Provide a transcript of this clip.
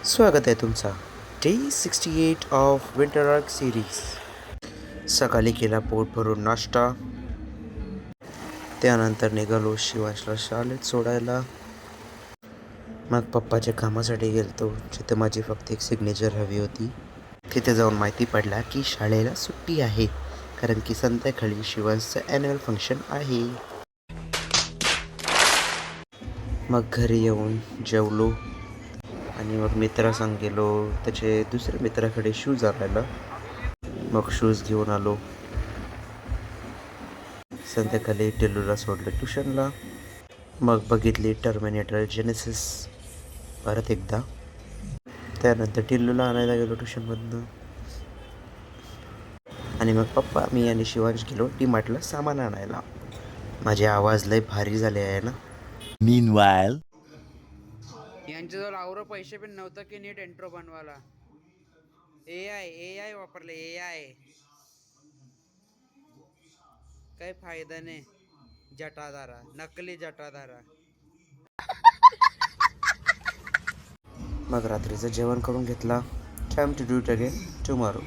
स्वागत आहे तुमचा day 68 of winter arc series. सकाळी केला पोट भरून नाश्ता, त्यानंतर निघालो शिवांशला शाळेत सोडायला. मग पप्पाच्या कामासाठी गेलतो, जिथे माझी फक्त एक सिग्नेचर हवी होती. तिथे जाऊन माहिती पडला की शाळेला सुट्टी आहे, कारण की संध्याकाळी शिवांशचं ॲन्युअल फंक्शन आहे. मग घरी येऊन जेवलो आणि मग मित्रासंग गेलो त्याचे दुसऱ्या मित्राकडे शूज आणायला. मग शूज घेऊन आलो. संध्याकाळी टिल्लूला सोडलं ट्युशनला. मग बघितली टर्मिनेटर जेनेसिस परत एकदा. त्यानंतर टिल्लूला आणायला गेलो ट्युशनमधनं. आणि मग पप्पा, मी आणि शिवांश गेलो डीमार्टला सामान आणायला. माझे आवाज लय भारी झाले आहे ना. Meanwhile, यांच्याजवळ आवर पैसे पण नव्हतं की नीट इंट्रो बनवायला. ए आय वापरले. ए काही फायदा नाही. जटाधारा, नकली जटाधारा. मग रात्रीचं जेवण करून घेतला. Time to do it again tomorrow.